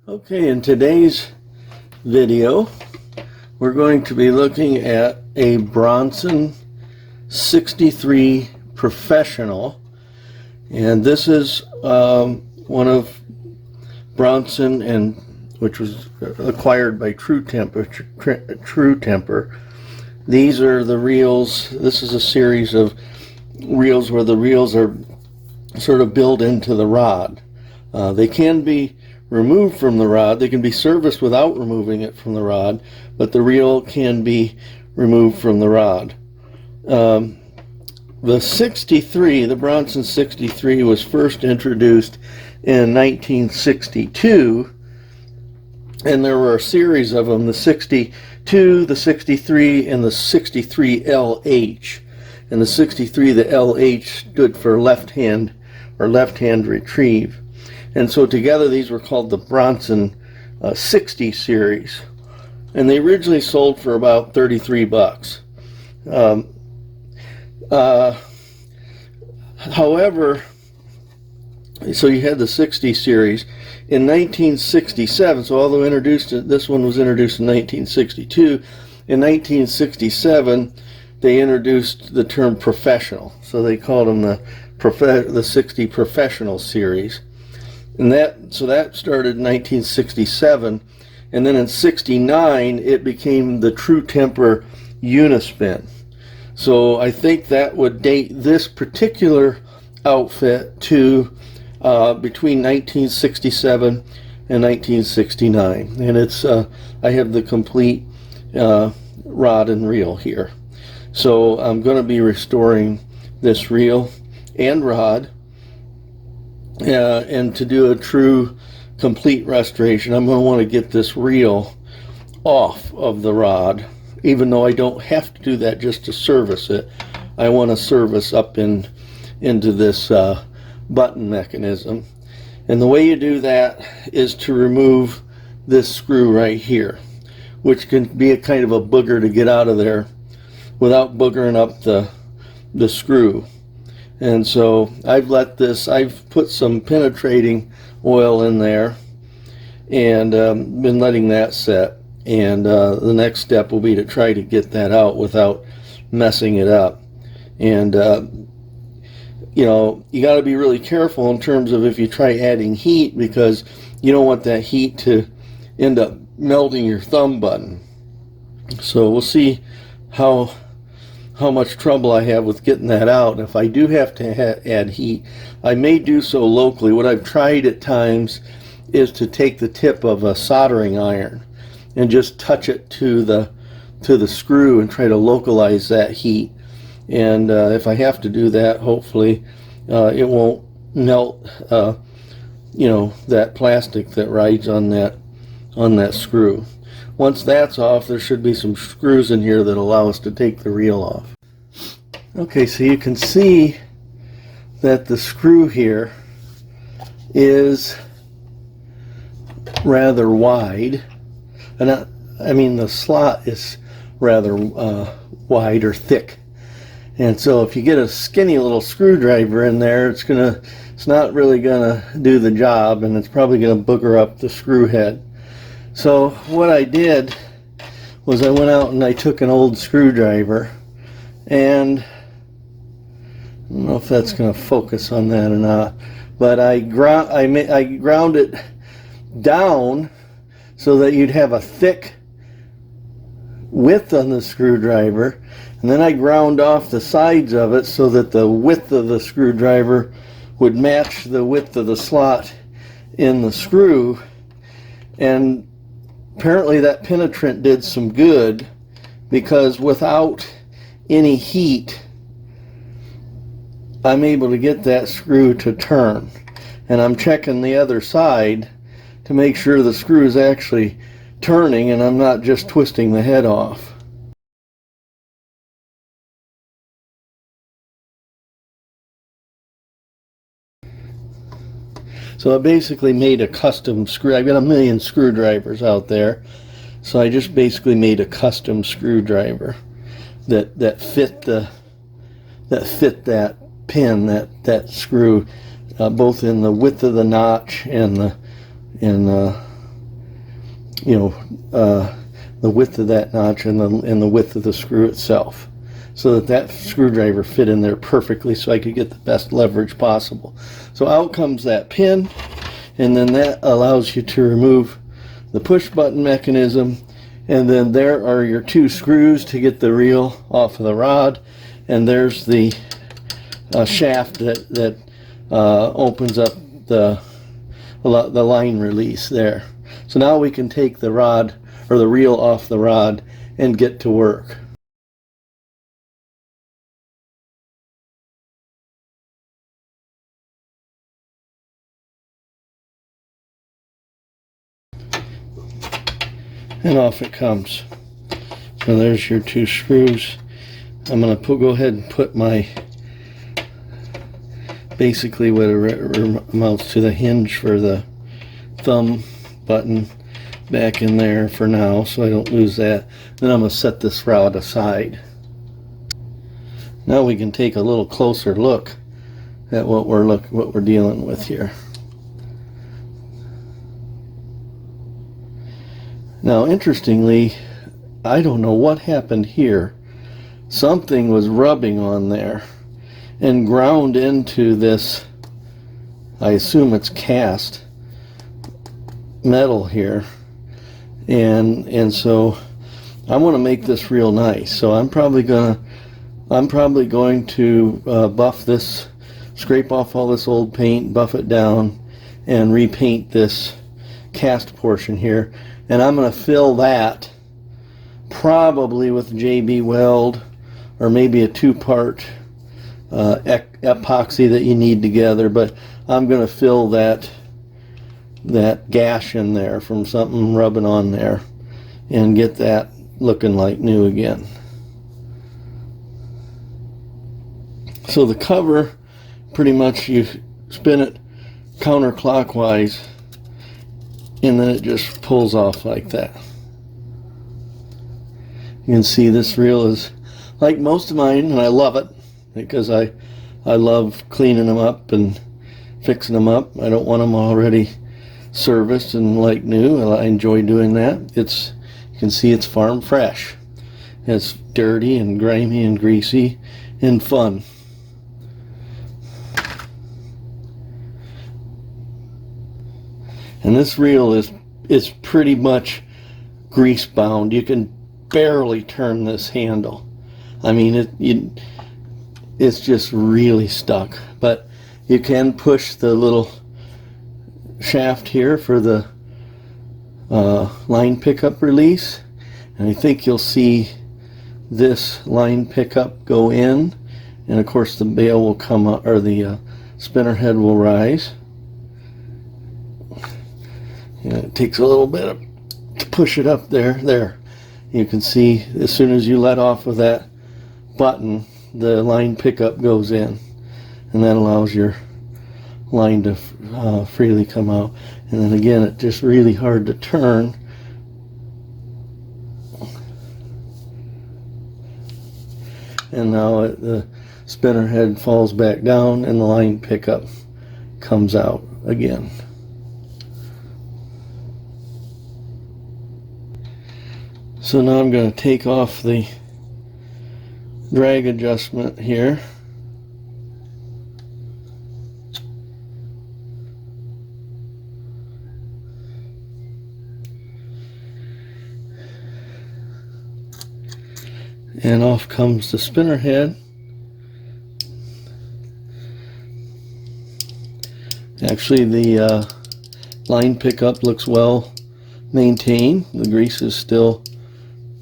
Okay, in today's video, we're going to be looking at a Bronson 63 Professional, and this is one of Bronson, and which was acquired by True-Temper. These are the reels. This is a series of reels where the reels are sort of built into the rod. They can be removed from the rod. They can be serviced without removing it from the rod, but the reel can be removed from the rod. The 63, the Bronson 63, was first introduced in 1962, and there were a series of them, the 62, the 63, and the 63LH. And the 63, the LH, stood for left hand or left-hand retrieve. And so together these were called the Bronson 60 series. And they originally sold for about 33 bucks. However, so you had the 60 series. In 1967, so although this one was introduced in 1962, in 1967 they introduced the term professional. So they called them the 60 Professional series. And so that started in 1967, and then in 69 it became the True-Temper Unispin. So I think that would date this particular outfit to between 1967 and 1969, and it's I have the complete rod and reel here. So I'm going to be restoring this reel and rod. And to do a true complete restoration, I'm going to want to get this reel off of the rod, even though I don't have to do that just to service it. I want to service up into this button mechanism. And the way you do that is to remove this screw right here, which can be a kind of a booger to get out of there without boogering up the screw. And so I've put some penetrating oil in there and been letting that set. And the next step will be to try to get that out without messing it up. And you know, you got to be really careful in terms of if you try adding heat, because you don't want that heat to end up melting your thumb button. So we'll see how much trouble I have with getting that out. If I do have to add heat, I may do so locally. What I've tried at times is to take the tip of a soldering iron and just touch it to the screw and try to localize that heat. And if I have to do that, hopefully it won't melt you know, that plastic that rides on that screw. Once that's off, there should be some screws in here that allow us to take the reel off. Okay, so you can see that the screw here is rather wide, and I mean the slot is rather wide or thick. And so if you get a skinny little screwdriver in there, it's not really gonna do the job, and it's probably gonna booger up the screw head. So what I did was I went out and I took an old screwdriver, and I don't know if that's going to focus on that or not, but I ground it down so that you'd have a thick width on the screwdriver, and then I ground off the sides of it so that the width of the screwdriver would match the width of the slot in the screw. And apparently that penetrant did some good, because without any heat I'm able to get that screw to turn. And I'm checking the other side to make sure the screw is actually turning and I'm not just twisting the head off. So I basically made a custom screw. I've got a million screwdrivers out there, so I just basically made a custom screwdriver that fit that pin, that screw, both in the width of the notch and you know, the width of that notch and the width of the screw itself, so that screwdriver fit in there perfectly so I could get the best leverage possible. So out comes that pin, and then that allows you to remove the push button mechanism, and then there are your two screws to get the reel off of the rod, and there's the shaft that opens up the line release there. So now we can take the rod or the reel off the rod and get to work. And off it comes. So there's your two screws. I'm going to go ahead and put my, basically what amounts to the hinge for the thumb button back in there for now, so I don't lose that. Then I'm going to set this rod aside. Now we can take a little closer look at what we're dealing with here. Now, interestingly, I don't know what happened here. Something was rubbing on there and ground into this, I assume it's cast metal here, and so I want to make this real nice. So I'm probably going to buff this, scrape off all this old paint, buff it down, and repaint this cast portion here. And I'm going to fill that probably with JB Weld, or maybe a two-part epoxy that you need together. But I'm going to fill that gash in there from something rubbing on there and get that looking like new again. So the cover, pretty much you spin it counterclockwise, and then it just pulls off like that. You can see this reel is like most of mine, and I love it because I love cleaning them up and fixing them up. I don't want them already serviced and like new. I enjoy doing that. You can see it's farm fresh. It's dirty and grimy and greasy and fun. And this reel is pretty much grease bound. You can barely turn this handle. I mean, it's just really stuck. But you can push the little shaft here for the line pickup release, and I think you'll see this line pickup go in, and of course the bail will come up, or the spinner head will rise. And it takes a little bit to push it up there. There, you can see as soon as you let off of that button, the line pickup goes in, and that allows your line to freely come out. And then again, it's just really hard to turn. And now the spinner head falls back down and the line pickup comes out again. So now I'm going to take off the drag adjustment here. And off comes the spinner head. Actually, the line pickup looks well maintained. The grease is still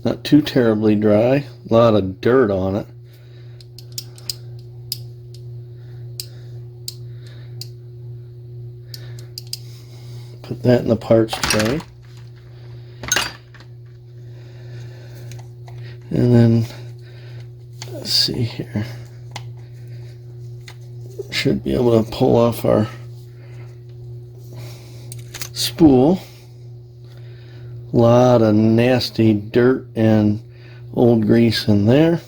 not too terribly dry. A lot of dirt on it. Put that in the parts tray. And then, let's see here. Should be able to pull off our spool. A lot of nasty dirt and old grease in there.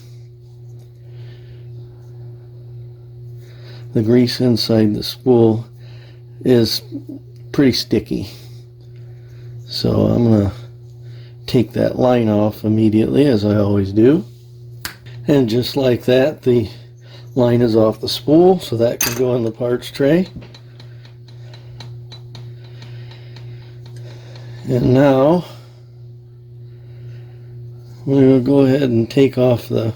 The grease inside the spool is pretty sticky. So I'm going to take that line off immediately, as I always do. And just like that, the line is off the spool, so that can go in the parts tray. And now we will go ahead and take off the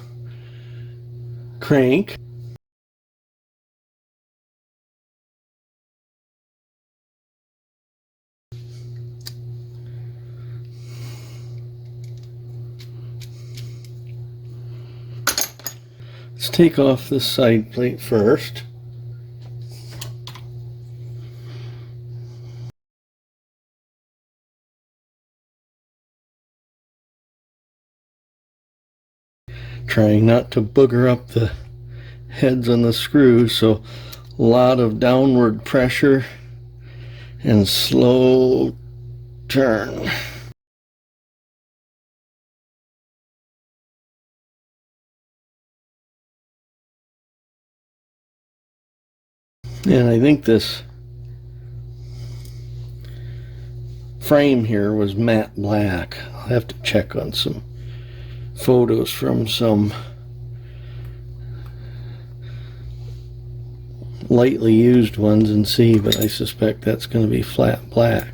crank. Let's take off this side plate first. Trying not to booger up the heads on the screws, so a lot of downward pressure and slow turn. And I think this frame here was matte black. I'll have to check on some photos from some lightly used ones and see, but I suspect that's going to be flat black.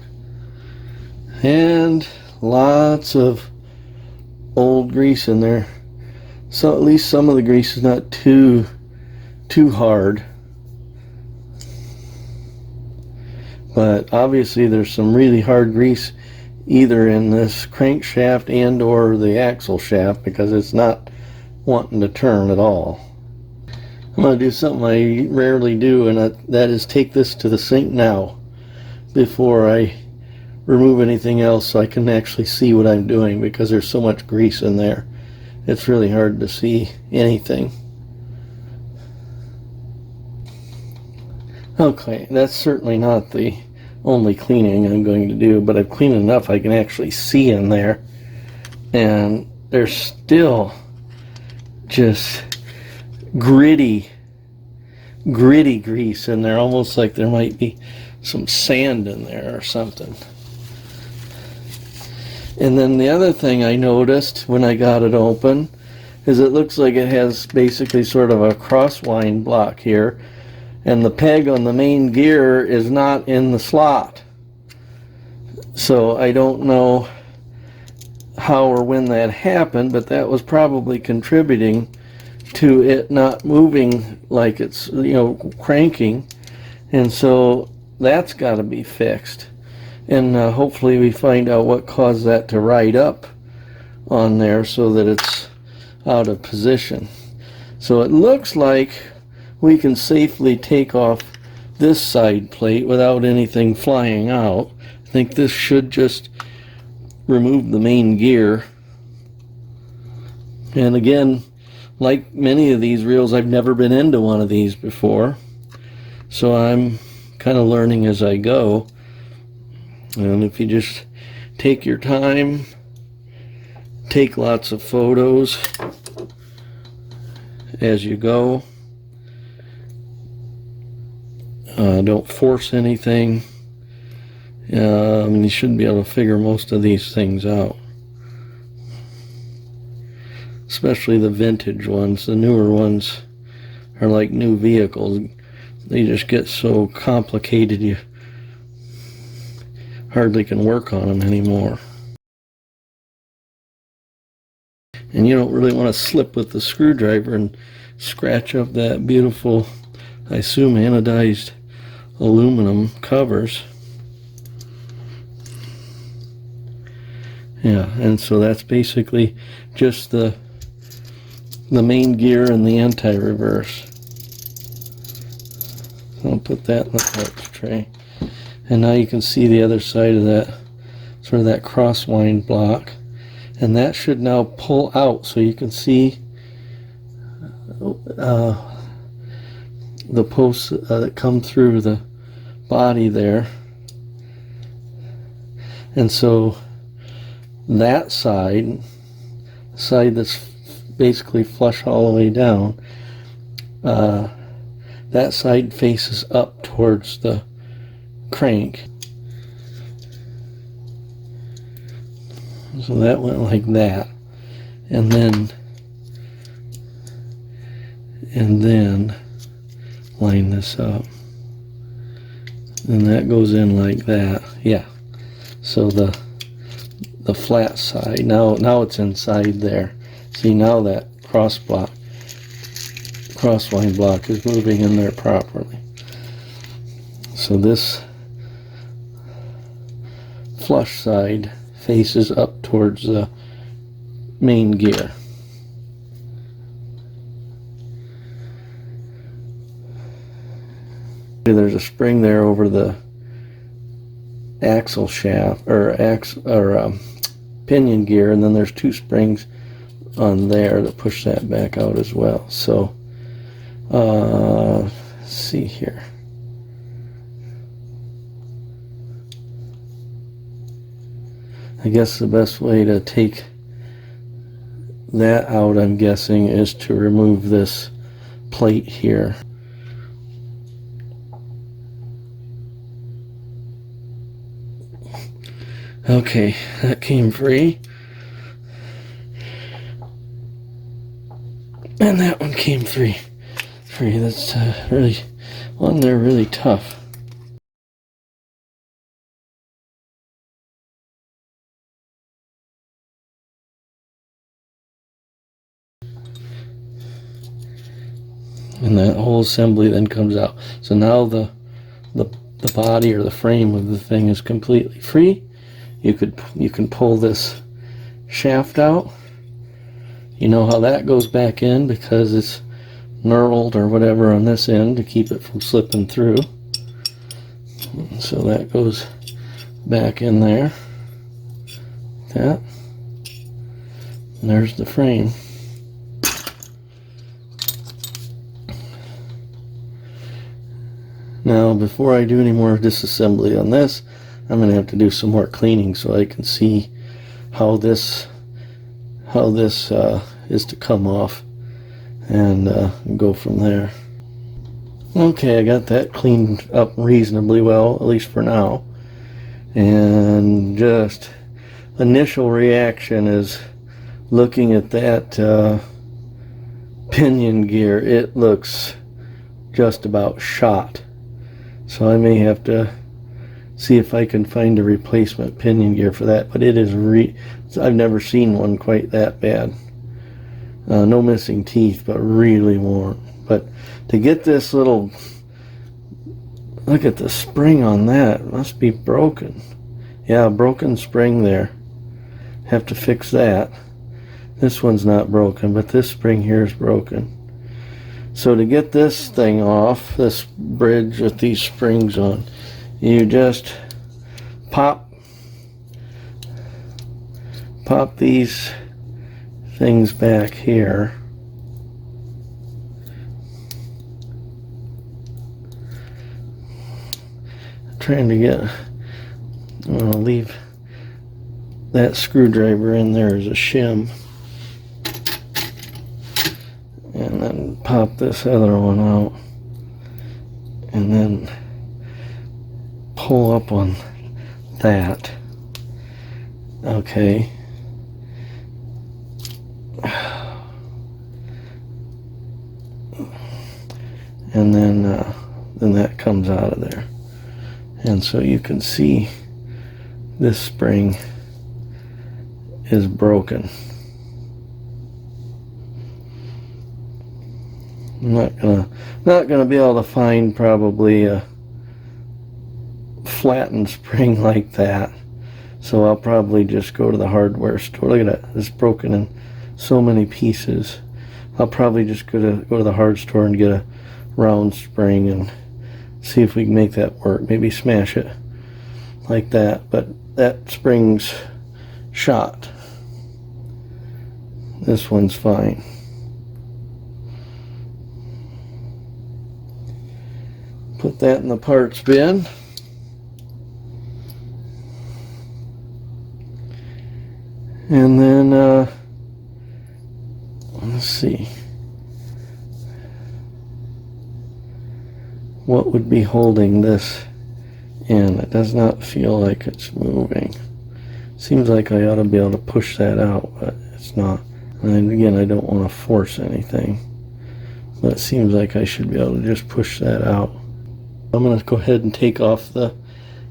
And lots of old grease in there. So at least some of the grease is not too hard. But obviously there's some really hard grease either in this crankshaft and or the axle shaft, because it's not wanting to turn at all. I'm going to do something I rarely do, and that is take this to the sink now before I remove anything else, so I can actually see what I'm doing, because there's so much grease in there. It's really hard to see anything. Okay, that's certainly not the only cleaning I'm going to do, but I've cleaned enough I can actually see in there, and there's still just gritty grease in there, almost like there might be some sand in there or something. And then the other thing I noticed when I got it open is it looks like it has basically sort of a crosswind block here, and the peg on the main gear is not in the slot. So I don't know how or when that happened, but that was probably contributing to it not moving like it's, cranking. And so that's got to be fixed. And hopefully we find out what caused that to ride up on there so that it's out of position. So it looks like we can safely take off this side plate without anything flying out. I think this should just remove the main gear. And again, like many of these reels, I've never been into one of these before, so I'm kind of learning as I go. And if you just take your time, take lots of photos as you go, don't force anything, you should be able to figure most of these things out, especially the vintage ones. The newer ones are like new vehicles. They just get so complicated you hardly can work on them anymore. And you don't really want to slip with the screwdriver and scratch up that beautiful, I assume, anodized aluminum covers. Yeah, and so that's basically just the main gear and the anti-reverse. I'll put that in the parts tray. And now you can see the other side of that, sort of that crosswind block. And that should now pull out, so you can see the posts that come through the body there. And so that side that's basically flush all the way down, that side faces up towards the crank. So that went like that, and then line this up, and that goes in like that. Yeah. So the flat side, now it's inside there. See, now that crossline block is moving in there properly. So this flush side faces up towards the main gear. There's a spring there over the axle shaft or pinion gear, and then there's two springs on there that push that back out as well. So let's see here. I guess the best way to take that out, I'm guessing, is to remove this plate here. Okay, that came free. And that one came free. That's really, one, they're really tough. And that whole assembly then comes out. So now the body or the frame of the thing is completely free. You can pull this shaft out. You know how that goes back in because it's knurled or whatever on this end to keep it from slipping through. So that goes back in there. That. And there's the frame. Now, before I do any more disassembly on this, I'm going to have to do some more cleaning so I can see how this is to come off, and go from there. Okay, I got that cleaned up reasonably well, at least for now. And just initial reaction is looking at that pinion gear. It looks just about shot. So I may have to see if I can find a replacement pinion gear for that, but it is I've never seen one quite that bad. No missing teeth, but really worn. But to get this little, look at the spring on that, it must be broken. Yeah, broken spring there. Have to fix that. This one's not broken, but this spring here is broken. So to get this thing off, this bridge with these springs on, you just pop these things back here. I'm trying to get, I'm going to leave that screwdriver in there as a shim. And then pop this other one out. And then pull up on that. Okay. And then that comes out of there. And so you can see this spring is broken. I'm not gonna be able to find probably a flattened spring like that, so I'll probably just go to the hardware store. Look at that, it's broken in so many pieces. I'll probably just go to the hard store and get a round spring and see if we can make that work. Maybe smash it like that, but that spring's shot. This one's fine. Put that in the parts bin. And then, let's see. What would be holding this in? It does not feel like it's moving. Seems like I ought to be able to push that out, but it's not. And again, I don't want to force anything, but it seems like I should be able to just push that out. I'm going to go ahead and take off the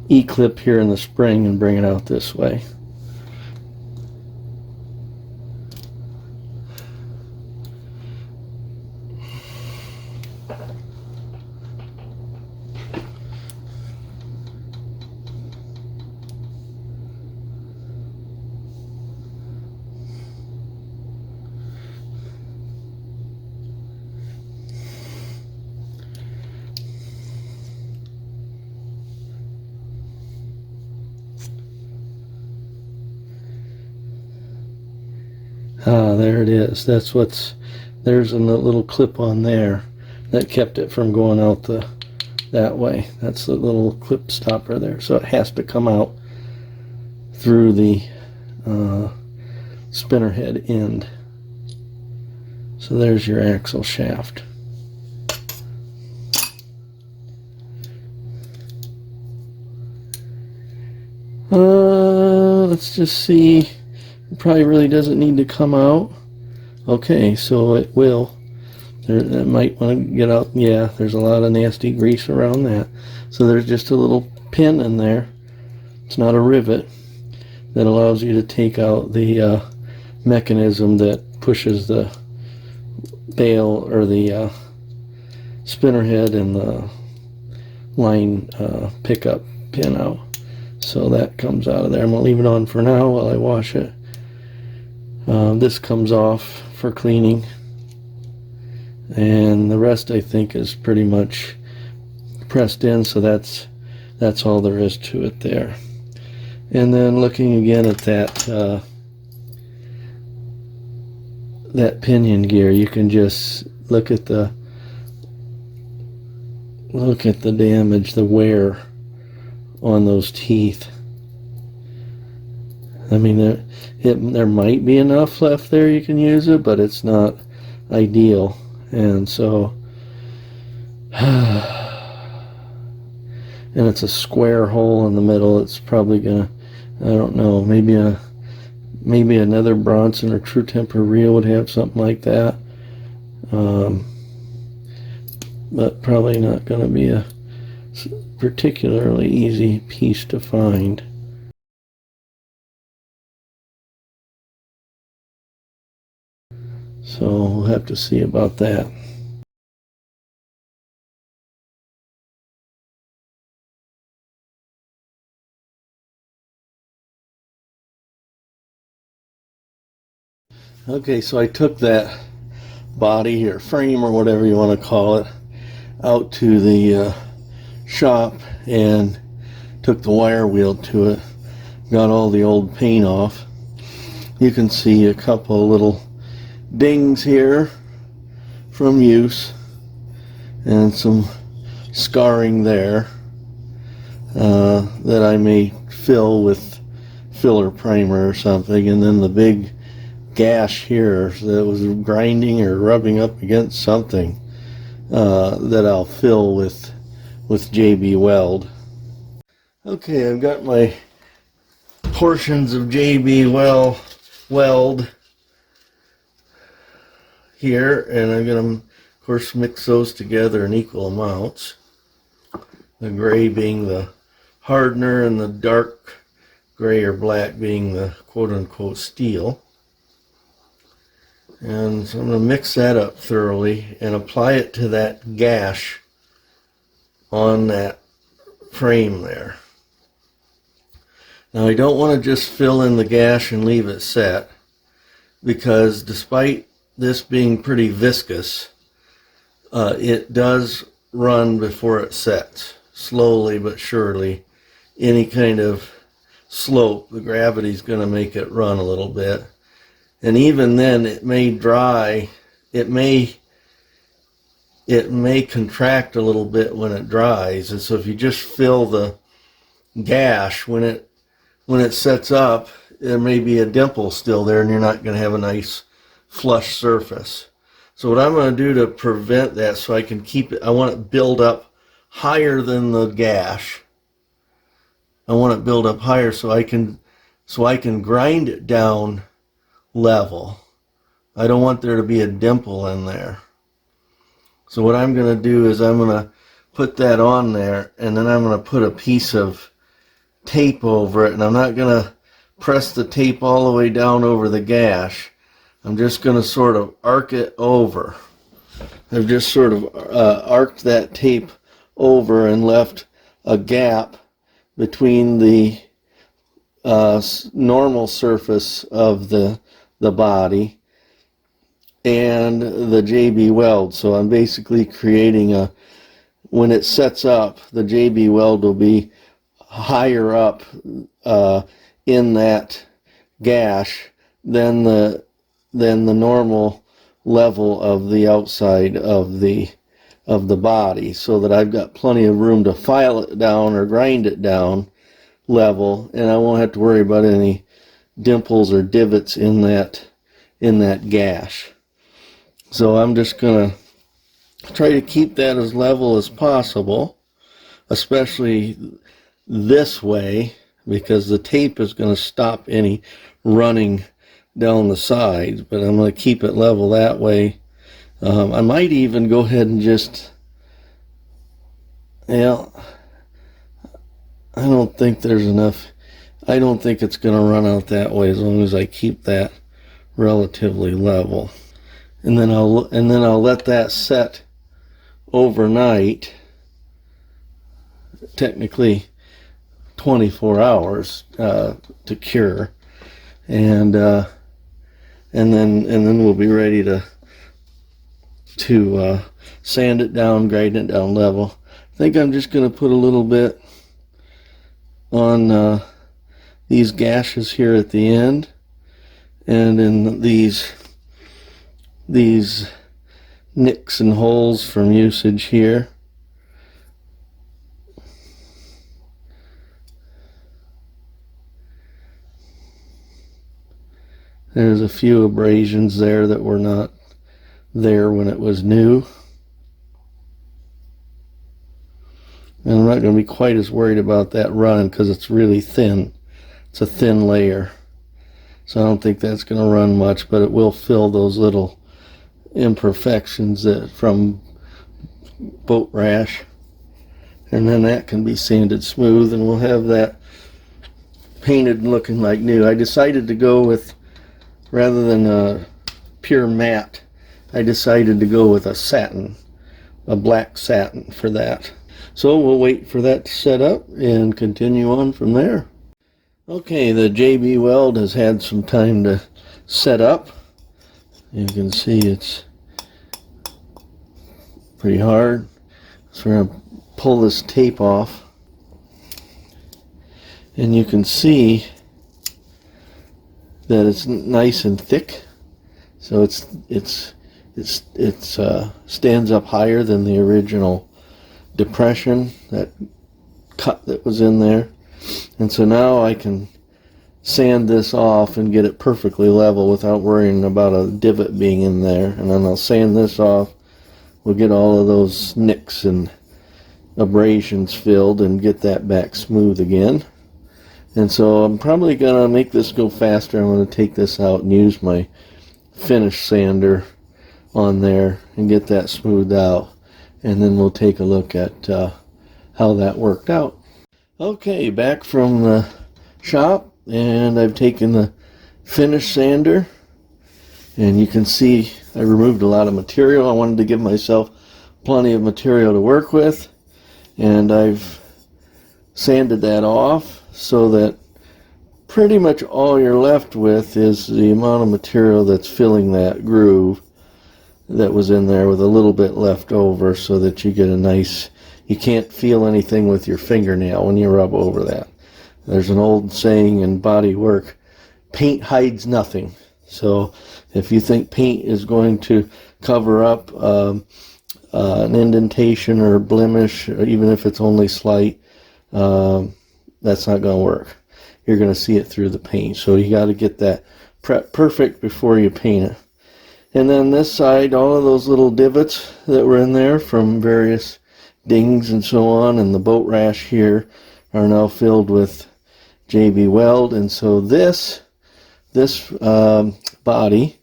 E-clip here in the spring and bring it out this way. Ah, there it is. There's a little clip on there that kept it from going out that way. That's the little clip stopper there. So it has to come out through the spinner head end. So there's your axle shaft. Let's just see. It probably really doesn't need to come out. Okay, so it will. That might want to get out. Yeah, there's a lot of nasty grease around that. So there's just a little pin in there. It's not a rivet, that allows you to take out the mechanism that pushes the bail or the spinner head and the line pickup pin out. So that comes out of there. I'm going to leave it on for now while I wash it. This comes off for cleaning, and the rest I think is pretty much pressed in, so that's all there is to it there. And then looking again at that that pinion gear, you can just look at the damage, the wear on those teeth. I mean, there might be enough left there you can use it, but it's not ideal. And so, and it's a square hole in the middle. It's probably gonna, I don't know, maybe another Bronson or True-Temper reel would have something like that, but probably not going to be a particularly easy piece to find. So we'll have to see about that. Okay, so I took that body or frame or whatever you want to call it out to the shop and took the wire wheel to it, got all the old paint off. You can see a couple little dings here from use and some scarring there that I may fill with filler primer or something, and then the big gash here that was grinding or rubbing up against something that I'll fill with JB Weld. Okay, I've got my portions of JB Weld here, and I'm going to, of course, mix those together in equal amounts. The gray being the hardener and the dark gray or black being the quote-unquote steel. And so I'm going to mix that up thoroughly and apply it to that gash on that frame there. Now I don't want to just fill in the gash and leave it set, because despite this being pretty viscous, it does run before it sets, slowly but surely. Any kind of slope, the gravity is going to make it run a little bit. And even then, it may dry, it may contract a little bit when it dries. And so if you just fill the gash, when it sets up, there may be a dimple still there, and you're not going to have a nice flush surface. So what I'm going to do to prevent that, so I can keep it, I want it build up higher than the gash. I want it build up higher so I can so I can grind it down level. I don't want there to be a dimple in there. So what I'm going to do is I'm going to put that on there, and then I'm going to put a piece of tape over it, and I'm not going to press the tape all the way down over the gash. I'm just going to sort of arc it over. I've just sort of arced that tape over and left a gap between the normal surface of the body and the JB weld. So I'm basically creating when it sets up, the JB weld will be higher up in that gash than the normal level of the outside of the body, so that I've got plenty of room to file it down or grind it down level, and I won't have to worry about any dimples or divots in that gash. So I'm just going to try to keep that as level as possible, especially this way, because the tape is going to stop any running down the sides, but I'm going to keep it level that way. I might even go ahead and just, yeah, I don't think there's enough. I don't think it's going to run out that way as long as I keep that relatively level. And then I'll let that set overnight, technically 24 hours to cure, and then we'll be ready to sand it down, grind it down level. I think I'm just going to put a little bit on these gashes here at the end, and in these nicks and holes from usage here. There's a few abrasions there that were not there when it was new. And I'm not going to be quite as worried about that run because it's really thin. It's a thin layer. So I don't think that's going to run much, but it will fill those little imperfections from boat rash. And then that can be sanded smooth, and we'll have that painted and looking like new. I decided to go with, rather than a pure matte, I decided to go with a satin, a black satin for that. So we'll wait for that to set up and continue on from there. Okay, the JB weld has had some time to set up. You can see it's pretty hard. So we're going to pull this tape off, and you can see that it's nice and thick. So it stands up higher than the original depression, that cut that was in there. And so now I can sand this off and get it perfectly level without worrying about a divot being in there. And then I'll sand this off. We'll get all of those nicks and abrasions filled and get that back smooth again. And so I'm probably going to make this go faster. I'm going to take this out and use my finish sander on there and get that smoothed out. And then we'll take a look at how that worked out. Okay, back from the shop, and I've taken the finish sander, and you can see I removed a lot of material. I wanted to give myself plenty of material to work with, and I've sanded that off so that pretty much all you're left with is the amount of material that's filling that groove that was in there, with a little bit left over, so that you get a nice, you can't feel anything with your fingernail when you rub over that. There's an old saying in body work, paint hides nothing. So if you think paint is going to cover up an indentation or blemish, or even if it's only slight, that's not going to work. You're going to see it through the paint. So you got to get that prep perfect before you paint it. And then this side, all of those little divots that were in there from various dings and so on, and the boat rash here, are now filled with JB Weld. And so this body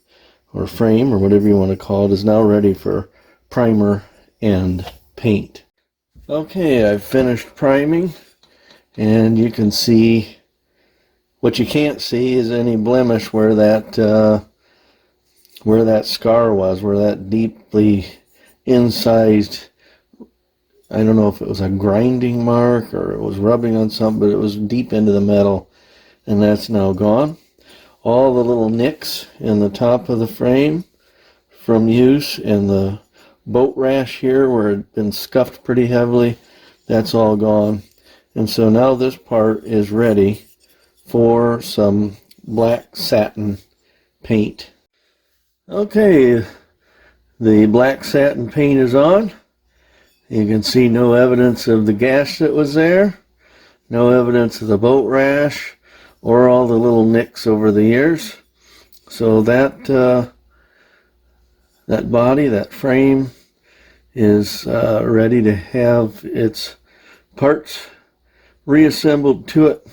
or frame or whatever you want to call it is now ready for primer and paint. Okay, I've finished priming, and you can see, what you can't see is any blemish where that scar was, where that deeply incised, I don't know if it was a grinding mark or it was rubbing on something, but it was deep into the metal, and that's now gone. All the little nicks in the top of the frame from use, and the boat rash here where it had been scuffed pretty heavily, that's all gone. And so now this part is ready for some black satin paint. Okay, the black satin paint is on. You can see no evidence of the gash that was there, no evidence of the boat rash or all the little nicks over the years. So that body, that frame, is ready to have its parts reassembled to it.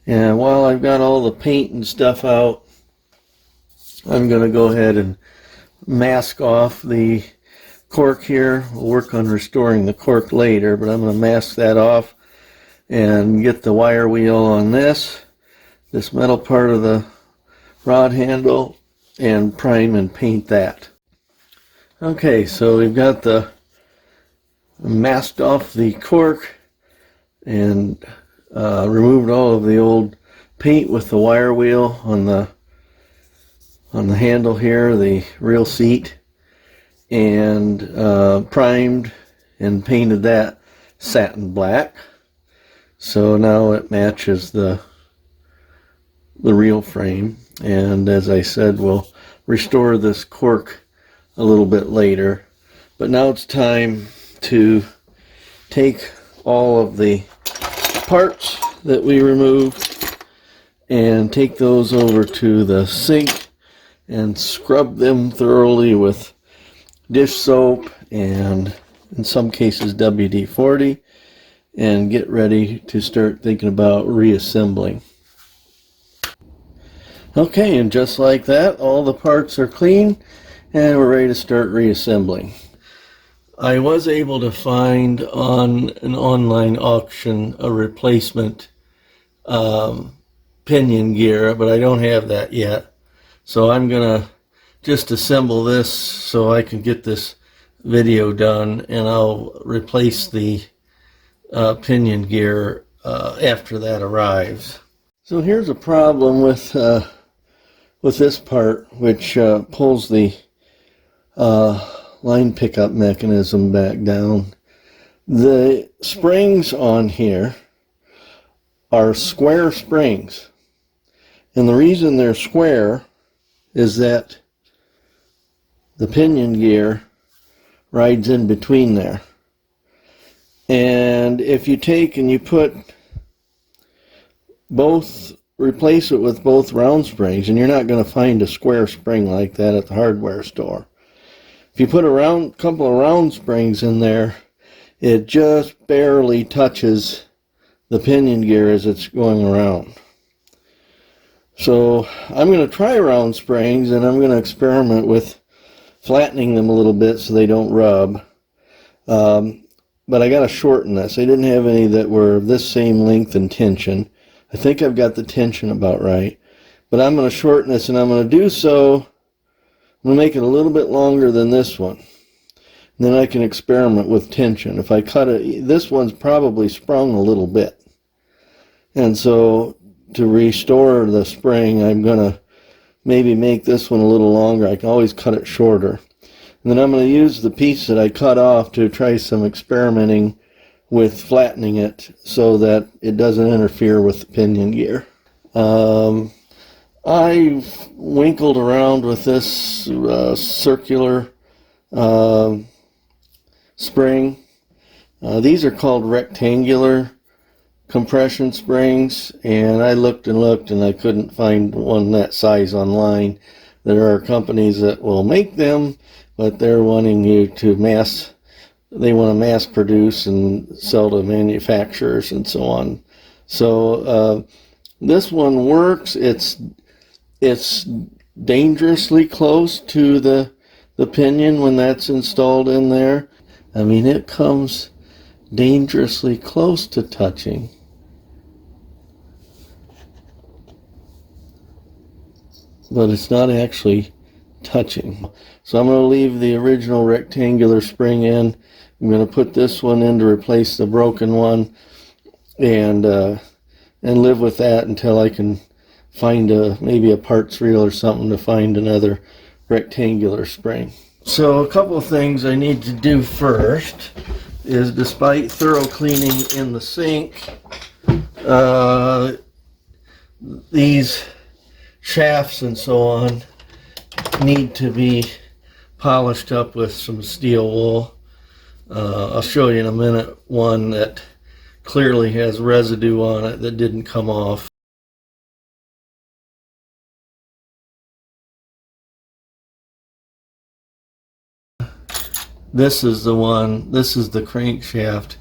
And while I've got all the paint and stuff out, I'm going to go ahead and mask off the cork here. We'll work on restoring the cork later, but I'm going to mask that off and get the wire wheel on this metal part of the rod handle, and prime and paint that. Okay, so we've got the masked off the cork and removed all of the old paint with the wire wheel on the handle here, the real seat, and primed and painted that satin black. So now it matches the real frame, and as I said, we'll restore this cork a little bit later. But now it's time to take all of the parts that we removed and take those over to the sink and scrub them thoroughly with dish soap and in some cases WD-40, and get ready to start thinking about reassembling. Okay, and just like that, all the parts are clean and we're ready to start reassembling. I was able to find on an online auction a replacement pinion gear, but I don't have that yet. So I'm gonna just assemble this so I can get this video done, and I'll replace the pinion gear after that arrives. So here's a problem with this part, which pulls the line pickup mechanism back down. The springs on here are square springs, and the reason they're square is that the pinion gear rides in between there. And if you take and you replace it with both round springs, and you're not going to find a square spring like that at the hardware store. If you put a couple of round springs in there, it just barely touches the pinion gear as it's going around. So I'm going to try round springs, and I'm going to experiment with flattening them a little bit so they don't rub. But I got to shorten this. I didn't have any that were this same length and tension. I think I've got the tension about right. But I'm going to shorten this, and I'm going to do so. I'm going to make it a little bit longer than this one. And then I can experiment with tension. If I cut it, this one's probably sprung a little bit. And so to restore the spring, I'm going to maybe make this one a little longer. I can always cut it shorter. And then I'm going to use the piece that I cut off to try some experimenting with flattening it so that it doesn't interfere with the pinion gear. I winkled around with this circular spring. These are called rectangular compression springs, and I looked and looked and I couldn't find one that size online. There are companies that will make them, but they're wanting you to they want to mass produce and sell to manufacturers and so on. So this one works. It's dangerously close to the pinion when that's installed in there. I mean, it comes dangerously close to touching. But it's not actually touching. So I'm going to leave the original rectangular spring in. I'm going to put this one in to replace the broken one, and live with that until I can find maybe a parts reel or something to find another rectangular spring. So a couple of things I need to do first is, despite thorough cleaning in the sink, these shafts and so on need to be polished up with some steel wool. I'll show you in a minute one that clearly has residue on it that didn't come off. This is the one, this is the crankshaft,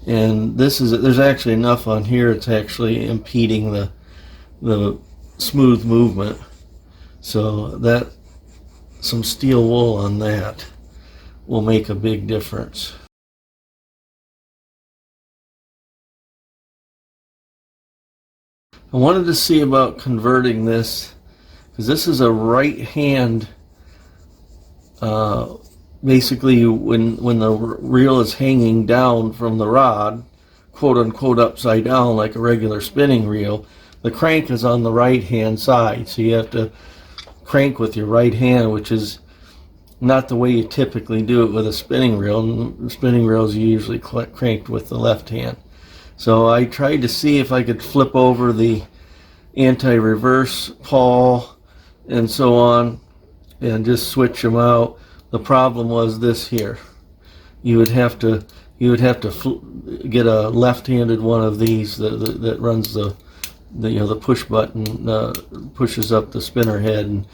and there's actually enough on here, it's actually impeding the smooth movement. So that, some steel wool on that will make a big difference. I wanted to see about converting this, because this is a right hand. Basically, when the reel is hanging down from the rod, quote unquote upside down like a regular spinning reel, the crank is on the right hand side, so you have to crank with your right hand, which is not the way you typically do it with a spinning reel. Spinning reels you usually cranked with the left hand. So I tried to see if I could flip over the anti-reverse pawl and so on and just switch them out. The problem was this here. You would have to get a left-handed one of these that runs the push button, pushes up the spinner head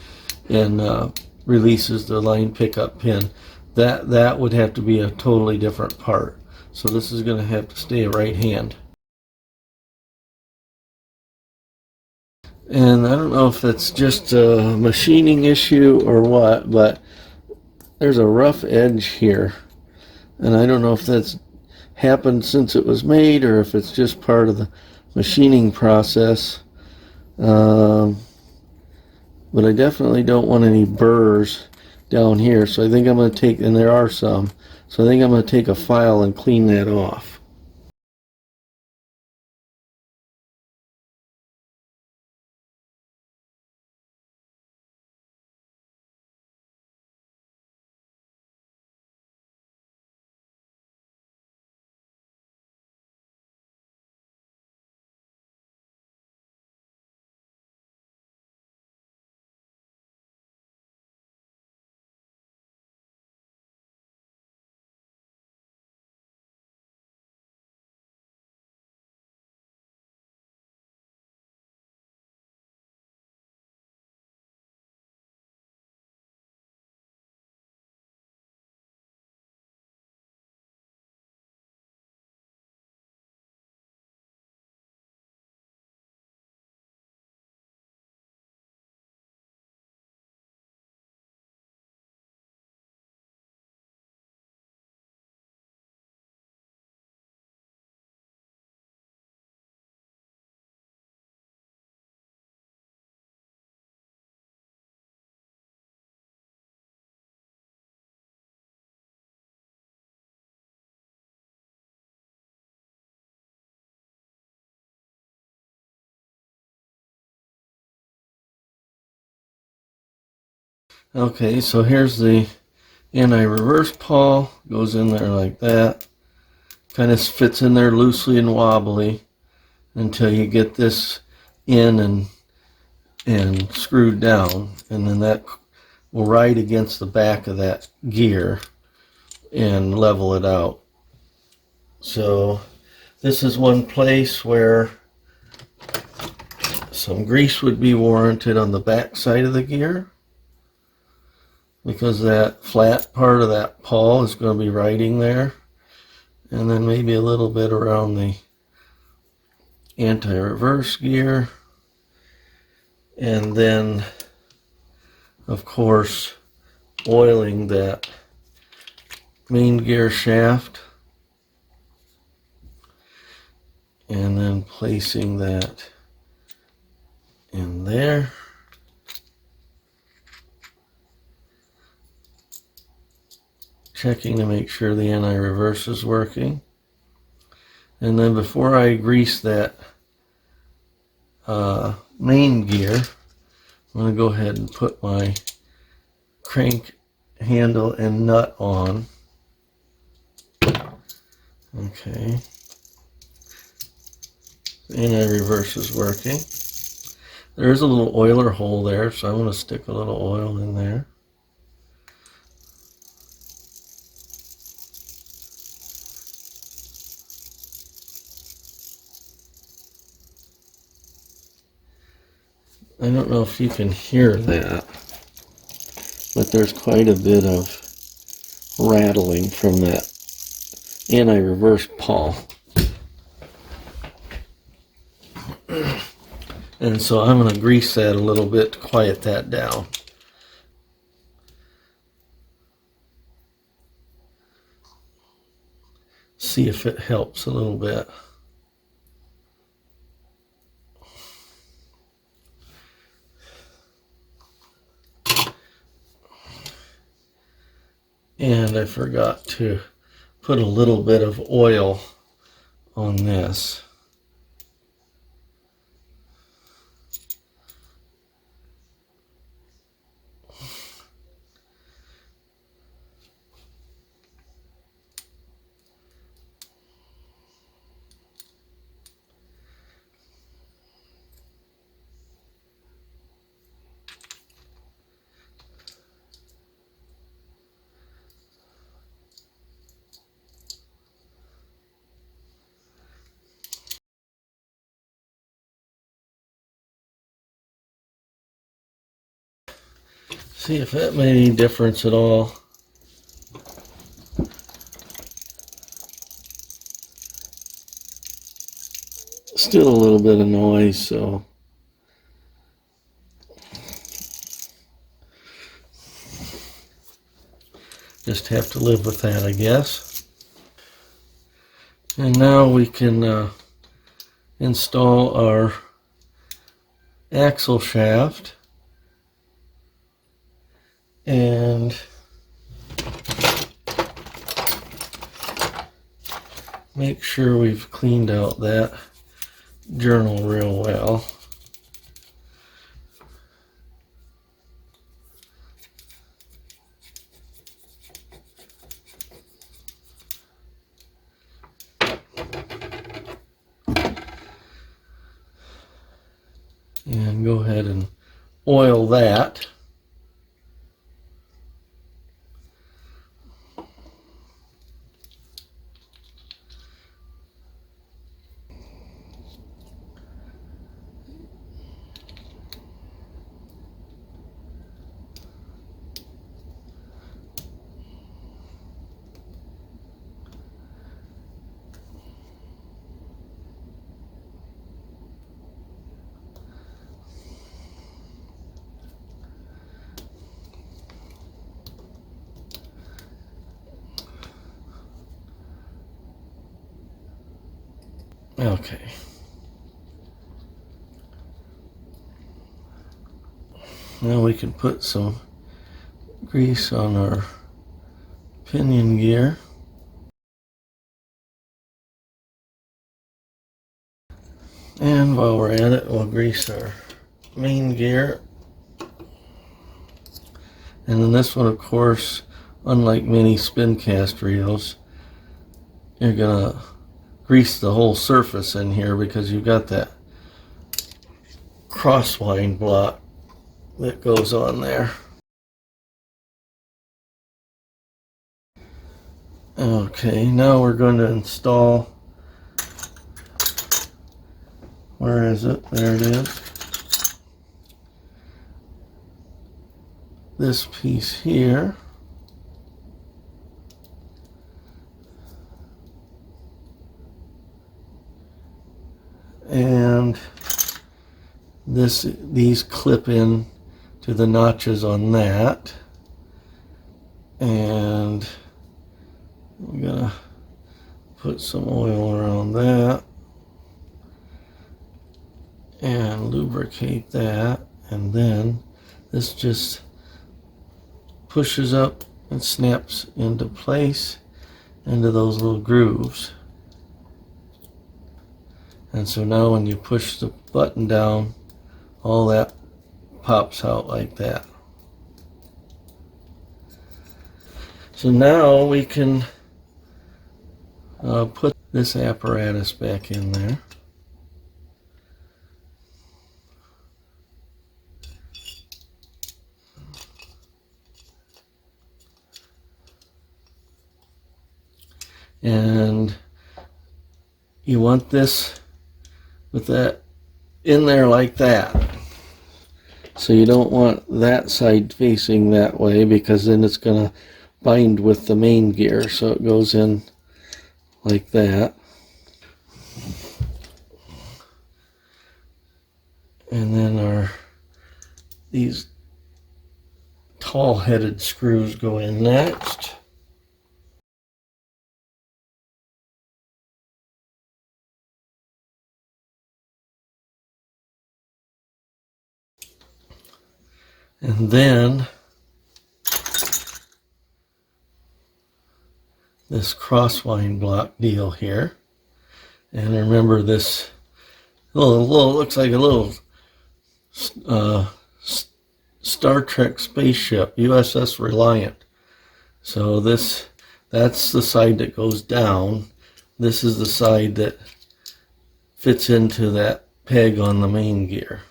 and releases the line pickup pin. That would have to be a totally different part. So this is going to have to stay a right hand. And I don't know if that's just a machining issue or what, but there's a rough edge here, and I don't know if that's happened since it was made or if it's just part of the machining process. But I definitely don't want any burrs down here, so I think I'm going to take, and there are some, so I think I'm going to take a file and clean that off. Okay, so here's the anti-reverse pawl, goes in there like that, kind of fits in there loosely and wobbly until you get this in and screwed down, and then that will ride against the back of that gear, and level it out. So this is one place where some grease would be warranted on the back side of the gear, because that flat part of that pawl is going to be riding there, and then maybe a little bit around the anti-reverse gear, and then of course oiling that main gear shaft, and then placing that in there. Checking to make sure the anti-reverse is working. And then before I grease that main gear, I'm going to go ahead and put my crank handle and nut on. Okay. The anti-reverse is working. There is a little oiler hole there, so I'm going to stick a little oil in there. I don't know if you can hear that, but there's quite a bit of rattling from that anti-reverse pawl. And so I'm going to grease that a little bit to quiet that down. See if it helps a little bit. And I forgot to put a little bit of oil on this. See if that made any difference at all. Still a little bit of noise, so just have to live with that, I guess. And now we can install our axle shaft, and make sure we've cleaned out that journal real well. And go ahead and oil that. Okay. Now we can put some grease on our pinion gear. And while we're at it, we'll grease our main gear. And then this one, of course, unlike many spin cast reels, you're gonna grease the whole surface in here because you've got that crosswind block that goes on there. Okay, now we're going to install, where is it? There it is. This piece here. And these clip in to the notches on that. And I'm gonna put some oil around that and lubricate that, and then this just pushes up and snaps into place into those little grooves. And so now when you push the button down, all that pops out like that. So now we can put this apparatus back in there. And you want this with that in there like that. So you don't want that side facing that way, because then it's going to bind with the main gear. So it goes in like that. And then these tall-headed screws go in next. And then this crosswind block deal here. And remember, this looks like a little Star Trek spaceship, USS Reliant. So that's the side that goes down. This is the side that fits into that peg on the main gear.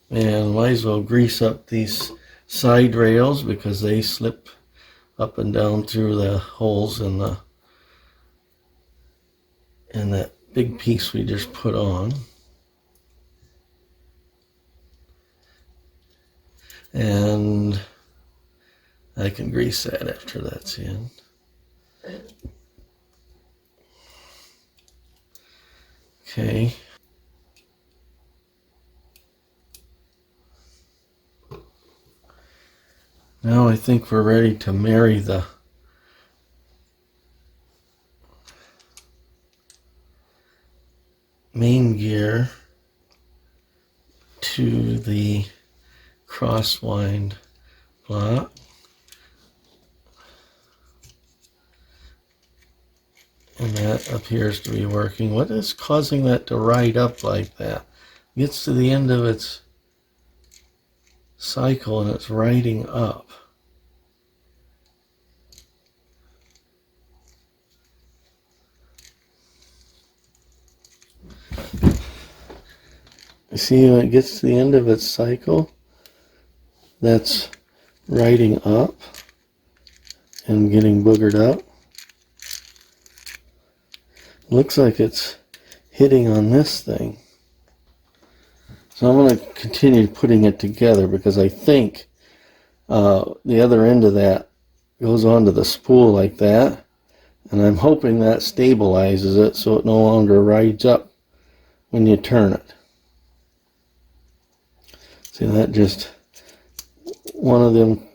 And might as well grease up these side rails, because they slip up and down through the holes in that big piece we just put on. And I can grease that after that's in. Okay. Now I think we're ready to marry the main gear to the crosswind block. And that appears to be working. What is causing that to ride up like that? It gets to the end of its cycle and it's riding up. You see, when it gets to the end of its cycle, that's riding up and getting boogered up. Looks like it's hitting on this thing. So I'm going to continue putting it together, because I think the other end of that goes onto the spool like that, and I'm hoping that stabilizes it so it no longer rides up when you turn it. See, that just, one of them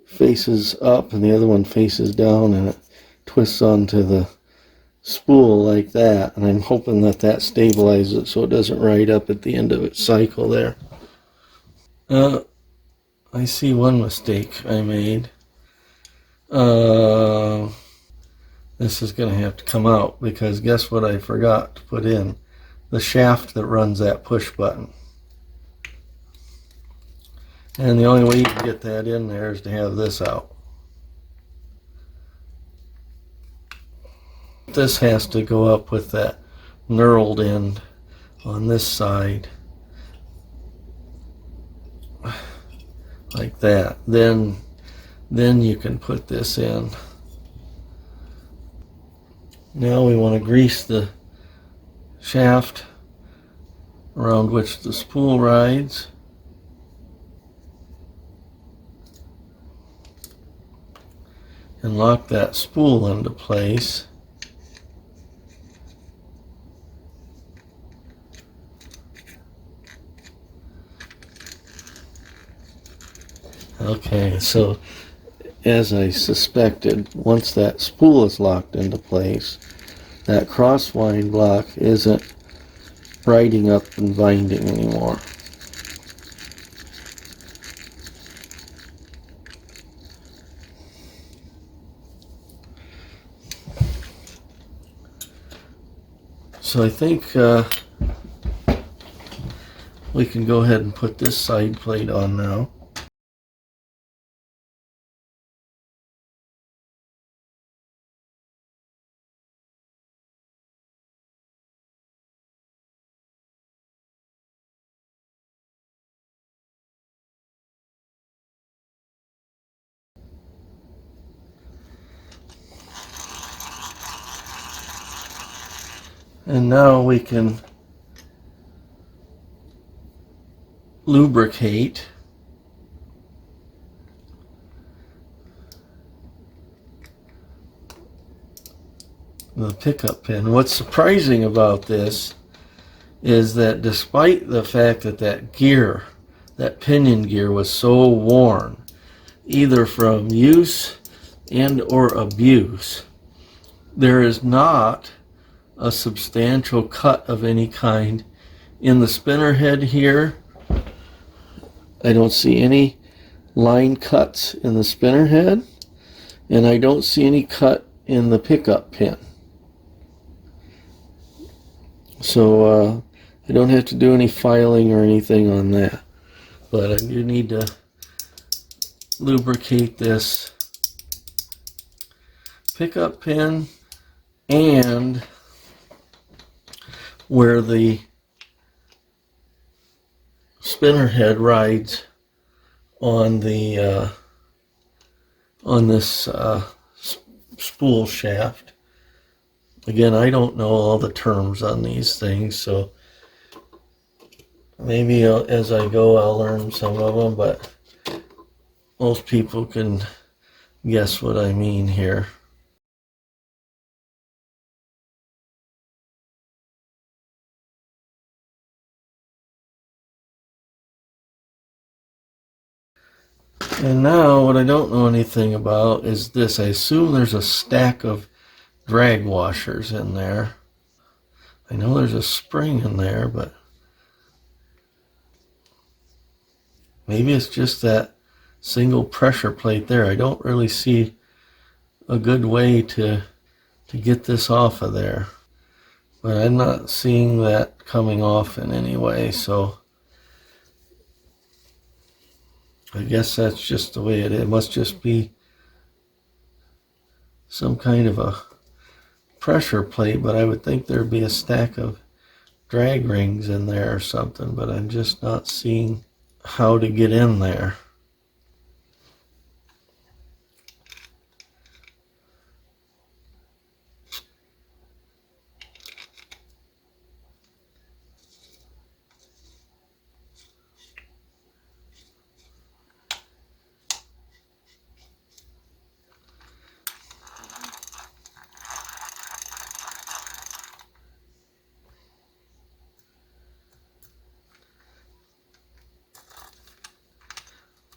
faces up and the other one faces down, and it twists onto the spool like that, and I'm hoping that stabilizes it so it doesn't ride up at the end of its cycle there. I see one mistake I made. This is going to have to come out, because guess what I forgot to put in? The shaft that runs that push button. And the only way you can get that in there is to have this out. This has to go up with that knurled end on this side, like that. Then Then you can put this in. Now we want to grease the shaft around which the spool rides. And lock that spool into place. Okay, so as I suspected, once that spool is locked into place, that crosswind block isn't riding up and binding anymore. So I think we can go ahead and put this side plate on now. And now we can lubricate the pickup pin. What's surprising about this is that despite the fact that that gear, that pinion gear, was so worn, either from use and or abuse, there is not a substantial cut of any kind in the spinner head here. I don't see any line cuts in the spinner head, and I don't see any cut in the pickup pin. So I don't have to do any filing or anything on that, but I do need to lubricate this pickup pin and where the spinner head rides on the on this spool shaft. Again, I don't know all the terms on these things, so maybe as I go I'll learn some of them, but most people can guess what I mean here. And now what I don't know anything about is this. I assume there's a stack of drag washers in there. I know there's a spring in there, but maybe it's just that single pressure plate there. I don't really see a good way to get this off of there, but I'm not seeing that coming off in any way, so I guess that's just the way it is. It must just be some kind of a pressure plate, but I would think there'd be a stack of drag rings in there or something, but I'm just not seeing how to get in there.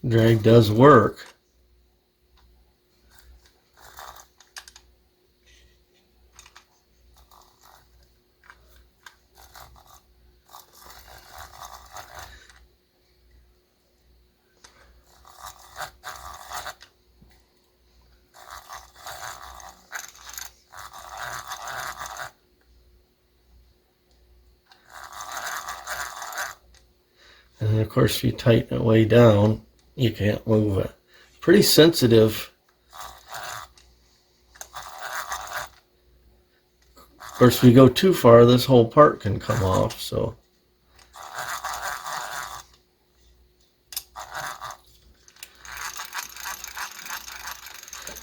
Drag does work. And of course, if you tighten it way down, you can't move it. Pretty sensitive. Of course, if you go too far, this whole part can come off, so.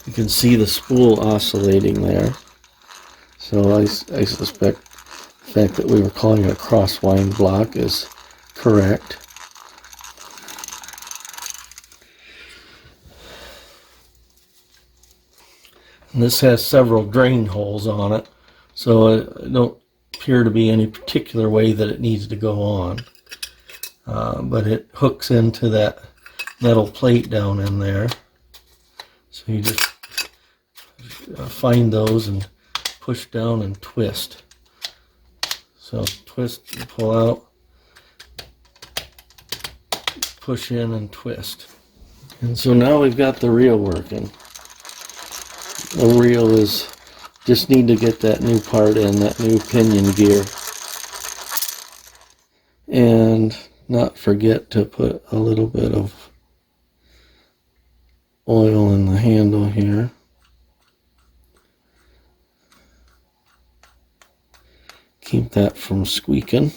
You can see the spool oscillating there. So I suspect the fact that we were calling it a cross-wind block is correct. And this has several drain holes on it, so it don't appear to be any particular way that it needs to go on. But it hooks into that metal plate down in there. So you just find those and push down and twist. So twist and pull out, push in and twist. And so now we've got the reel working. The reel is, just need to get that new part in, that new pinion gear. And not forget to put a little bit of oil in the handle here. Keep that from squeaking.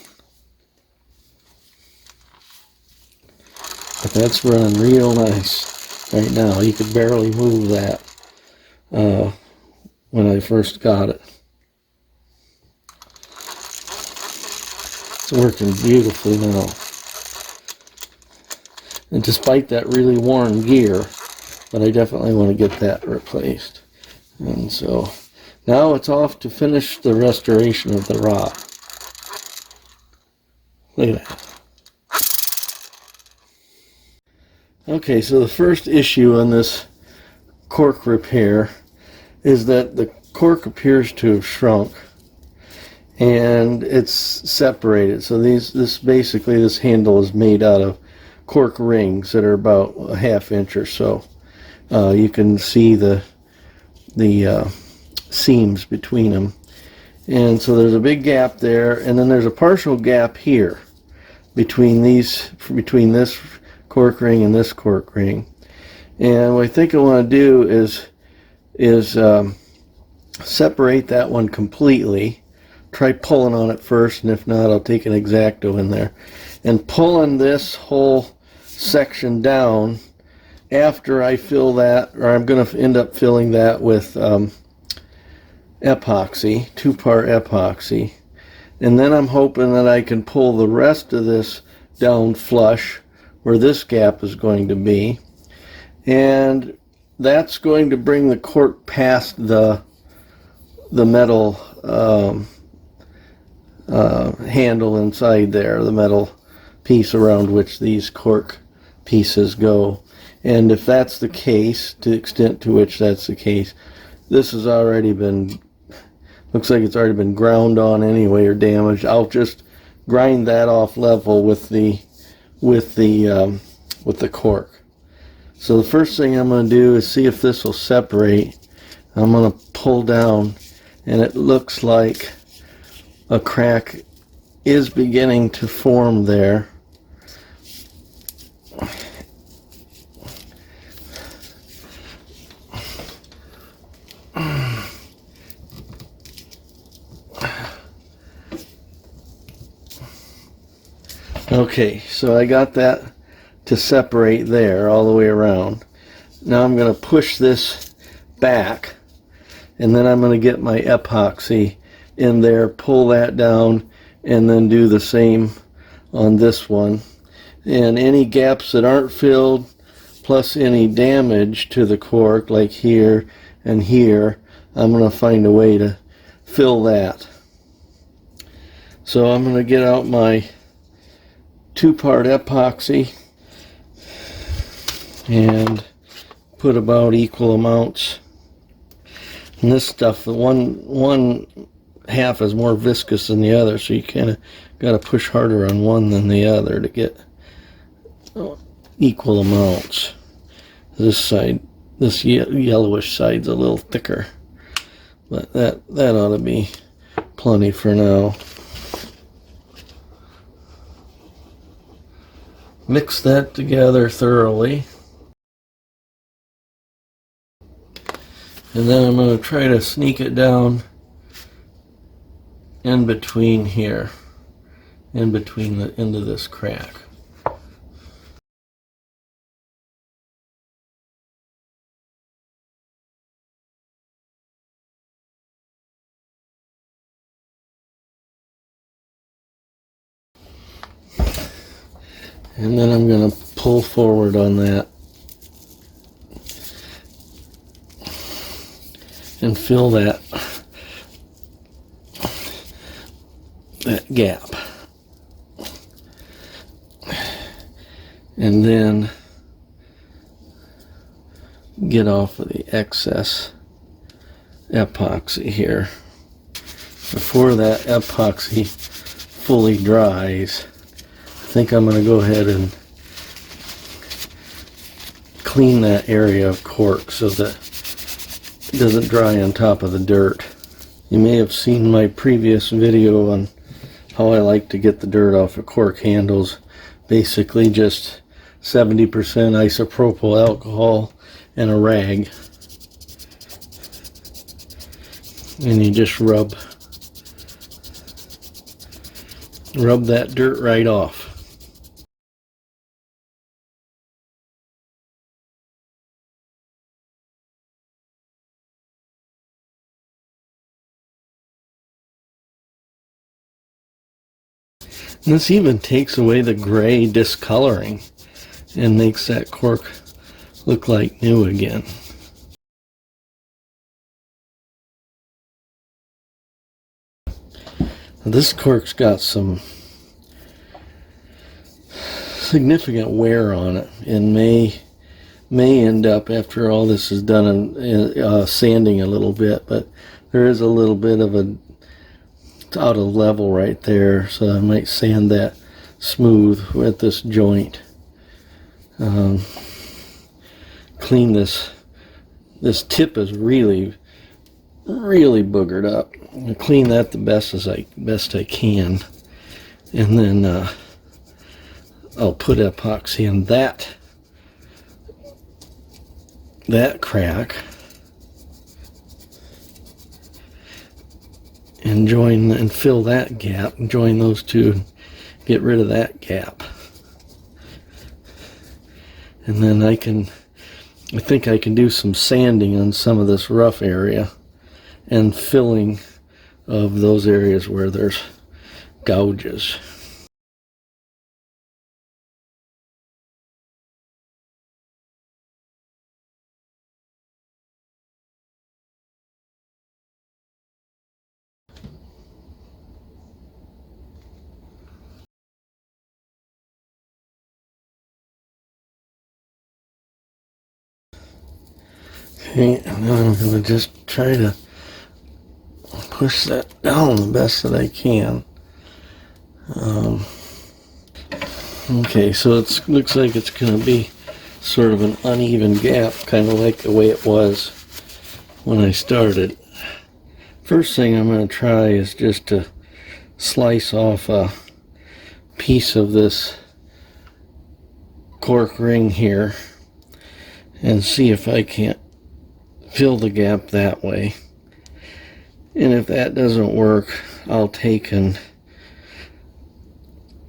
But that's running real nice right now. You could barely move that when I first got it. It's working beautifully now. And despite that really worn gear, but I definitely want to get that replaced. And so now it's off to finish the restoration of the rod. Look at that. Okay, so the first issue on this cork repair is that the cork appears to have shrunk and it's separated. So this handle is made out of cork rings that are about a ½ inch or so. You can see the seams between them, and so there's a big gap there, and then there's a partial gap here between this cork ring and this cork ring. And what I think I want to do is separate that one completely. Try pulling on it first, and if not, I'll take an X-Acto in there and pulling this whole section down after I fill that, or I'm going to end up filling that with epoxy, 2-part epoxy. And then I'm hoping that I can pull the rest of this down flush where this gap is going to be. And that's going to bring the cork past the metal handle inside there, the metal piece around which these cork pieces go. And if that's the case, to the extent to which that's the case, this has already been, looks like it's already been ground on anyway or damaged. I'll just grind that off level with the cork. So the first thing I'm going to do is see if this will separate. I'm going to pull down, and it looks like a crack is beginning to form there. Okay, so I got that to separate there all the way around. Now I'm going to push this back, and then I'm going to get my epoxy in there, pull that down, and then do the same on this one. And any gaps that aren't filled, plus any damage to the cork, like here and here, I'm going to find a way to fill that. So I'm going to get out my 2-part epoxy and put about equal amounts. And this stuff, one half is more viscous than the other, so you kind of got to push harder on one than the other to get equal amounts. This side, this yellowish side's a little thicker, but that ought to be plenty for now. Mix that together thoroughly. And then I'm going to try to sneak it down in between here, in between the end of this crack. And then I'm going to pull forward on that and fill that gap. And then get off of the excess epoxy here. Before that epoxy fully dries, I think I'm going to go ahead and clean that area of cork so that it doesn't dry on top of the dirt. You may have seen my previous video on how I like to get the dirt off of cork handles. Basically just 70% isopropyl alcohol and a rag. And you just rub that dirt right off. And this even takes away the gray discoloring and makes that cork look like new again. This cork's got some significant wear on it and may end up, after all this is done, sanding a little bit, but there is a little bit of a out of level right there, so I might sand that smooth with this joint. Clean this tip is really boogered up. I'll clean that the best I can, and then I'll put epoxy in that crack and fill that gap, and join those two, get rid of that gap. And then I think I can do some sanding on some of this rough area and filling of those areas where there's gouges. Okay, and then I'm going to just try to push that down the best that I can. Okay, so it looks like it's going to be sort of an uneven gap, kind of like the way it was when I started. First thing I'm going to try is just to slice off a piece of this cork ring here and see if I can't fill the gap that way. And if that doesn't work, I'll take and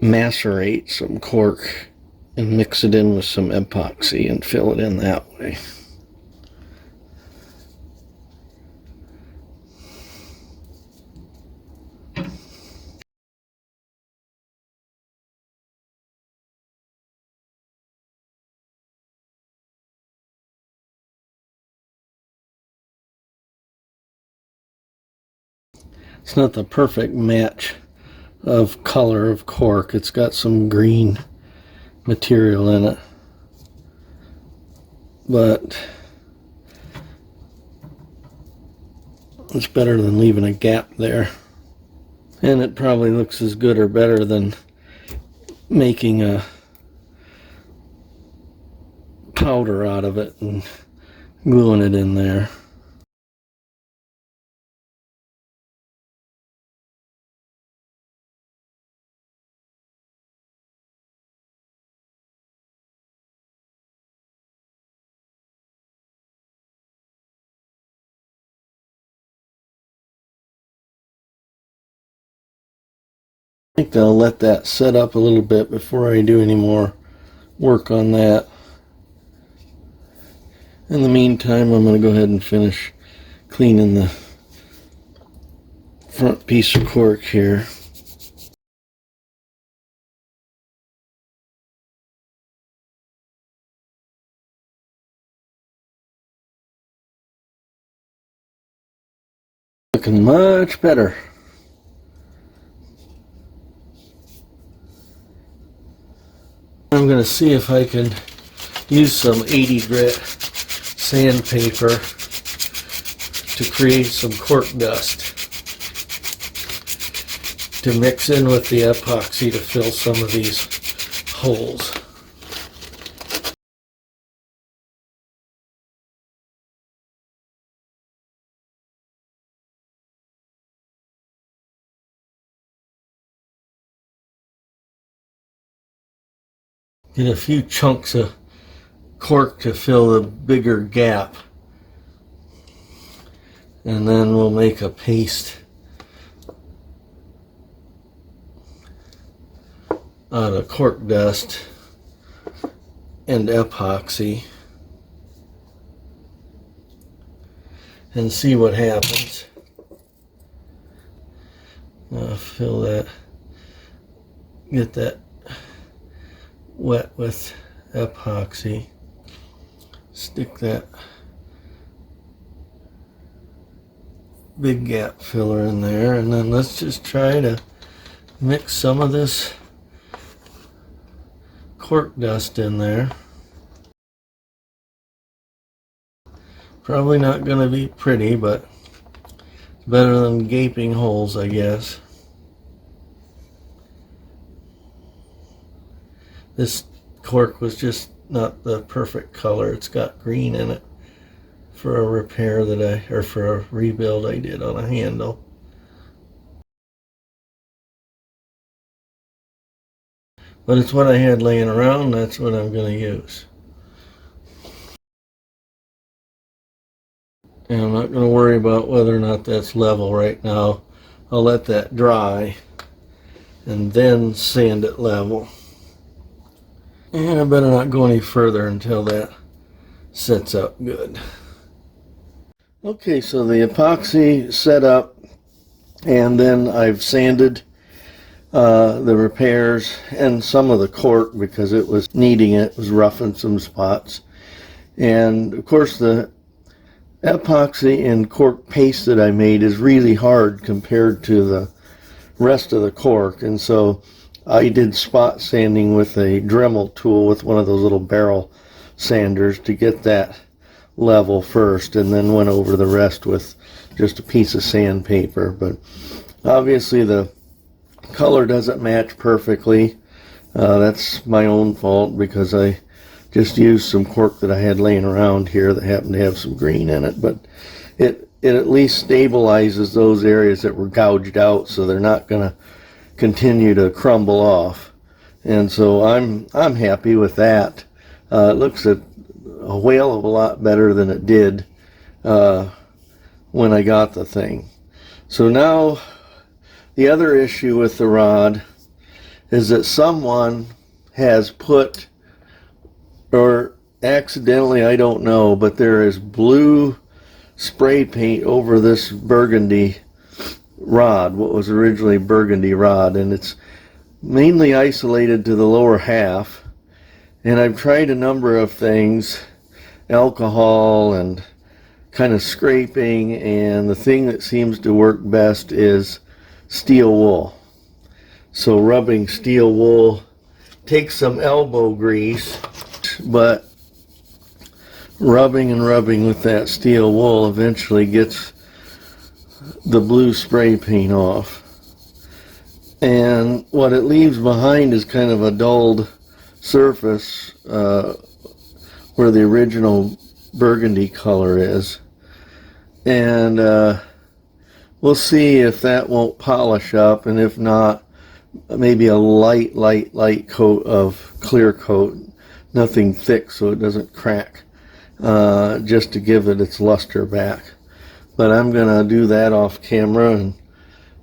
macerate some cork and mix it in with some epoxy and fill it in that way. It's not the perfect match of color of cork. It's got some green material in it, but it's better than leaving a gap there. And it probably looks as good or better than making a powder out of it and gluing it in there. I think I'll let that set up a little bit before I do any more work on that. In the meantime, I'm going to go ahead and finish cleaning the front piece of cork here. Looking much better. I'm going to see if I can use some 80 grit sandpaper to create some cork dust to mix in with the epoxy to fill some of these holes. Get a few chunks of cork to fill the bigger gap, and then we'll make a paste out of cork dust and epoxy and see what happens. Fill that, get that wet with epoxy, stick that big gap filler in there, and then let's just try to mix some of this cork dust in there. Probably not going to be pretty, but it's better than gaping holes, I guess. This cork was just not the perfect color. It's got green in it for a repair or for a rebuild I did on a handle. But it's what I had laying around. That's what I'm going to use. And I'm not going to worry about whether or not that's level right now. I'll let that dry and then sand it level. And I better not go any further until that sets up good. Okay, so the epoxy set up, and then I've sanded the repairs and some of the cork because it was needing it. It was rough in some spots. And of course the epoxy and cork paste that I made is really hard compared to the rest of the cork, and so I did spot sanding with a Dremel tool with one of those little barrel sanders to get that level first, and then went over the rest with just a piece of sandpaper. But obviously the color doesn't match perfectly. That's my own fault because I just used some cork that I had laying around here that happened to have some green in it, but it at least stabilizes those areas that were gouged out, so they're not going to continue to crumble off. And so I'm happy with that. It looks a whale of a lot better than it did when I got the thing. So now the other issue with the rod is that someone has put, or accidentally, I don't know, but there is blue spray paint over this burgundy rod, what was originally burgundy rod, and it's mainly isolated to the lower half. And I've tried a number of things, alcohol and kind of scraping, and the thing that seems to work best is steel wool. So rubbing steel wool takes some elbow grease, but rubbing and rubbing with that steel wool eventually gets the blue spray paint off. And what it leaves behind is kind of a dulled surface where the original burgundy color is. And we'll see if that won't polish up, and if not, maybe a light coat of clear coat, nothing thick so it doesn't crack, just to give it its luster back. But I'm gonna do that off camera, and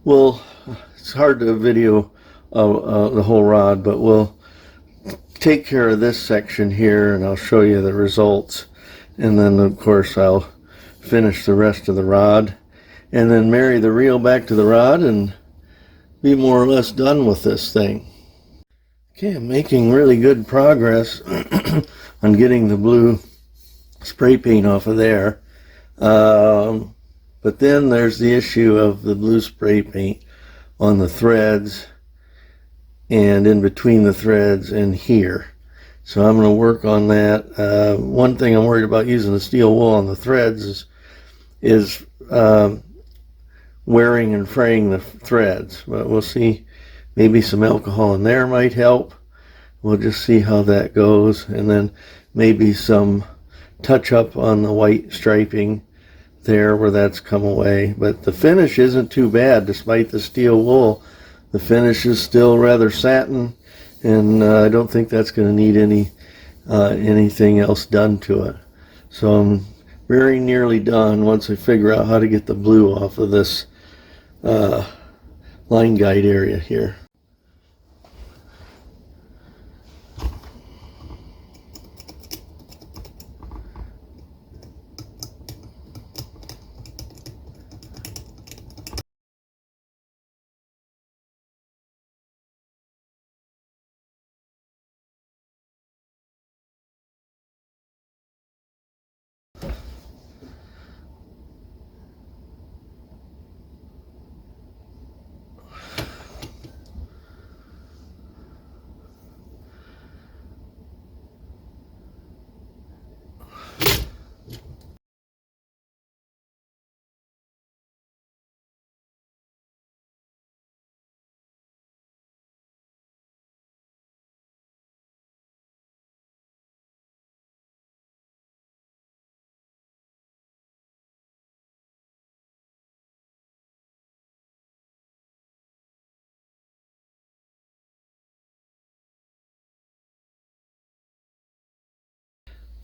it's hard to video the whole rod, but we'll take care of this section here and I'll show you the results, and then of course I'll finish the rest of the rod and then marry the reel back to the rod and be more or less done with this thing. Okay, I'm making really good progress on getting the blue spray paint off of there, but But then there's the issue of the blue spray paint on the threads and in between the threads and here. So I'm going to work on that. One thing I'm worried about using the steel wool on the threads is wearing and fraying the threads. But we'll see. Maybe some alcohol in there might help. We'll just see how that goes. And then maybe some touch up on the white striping there where that's come away. But the finish isn't too bad despite the steel wool. The finish is still rather satin, and I don't think that's going to need anything else done to it. So I'm very nearly done once I figure out how to get the blue off of this line guide area here.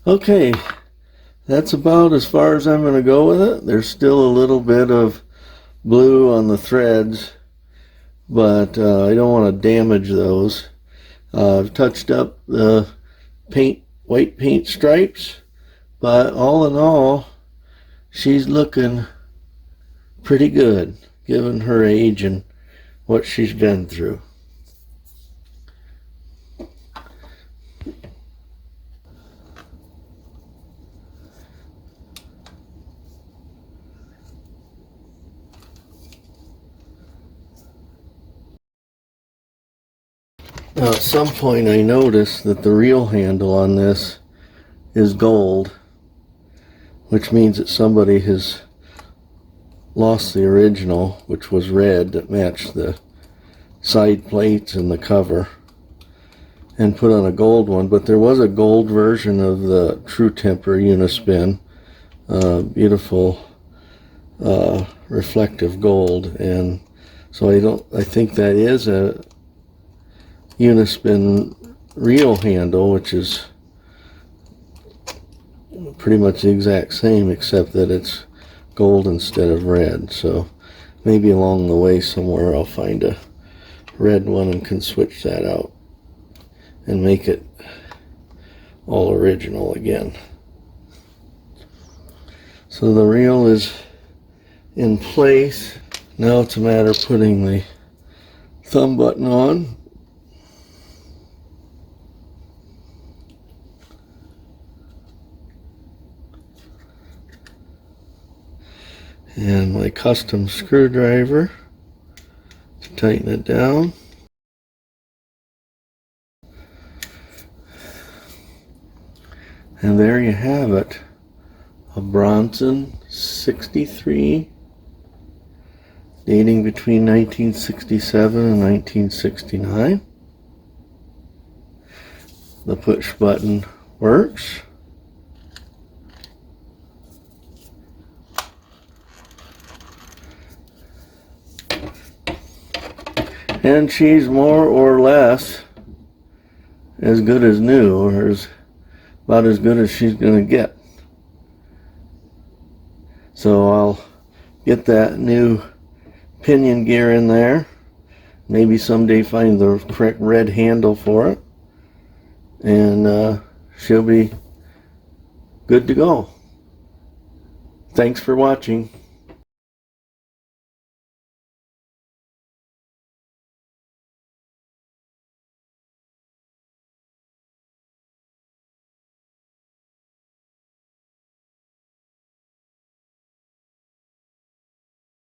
Okay, that's about as far as I'm going to go with it. There's still a little bit of blue on the threads, but I don't want to damage those. I've touched up the white paint stripes, but all in all, she's looking pretty good given her age and what she's been through. Now at some point I noticed that the reel handle on this is gold, which means that somebody has lost the original, which was red, that matched the side plates and the cover, and put on a gold one. But there was a gold version of the True-Temper Unispin, beautiful reflective gold, and so I think that is a Unispin reel handle, which is pretty much the exact same except that it's gold instead of red. So maybe along the way somewhere I'll find a red one and can switch that out and make it all original again. So the reel is in place. Now it's a matter of putting the thumb button on. And my custom screwdriver to tighten it down. And there you have it, a Bronson 63 dating between 1967 and 1969. The push button works. And she's more or less as good as new, or about as good as she's going to get. So I'll get that new pinion gear in there. Maybe someday find the correct red handle for it. And she'll be good to go. Thanks for watching.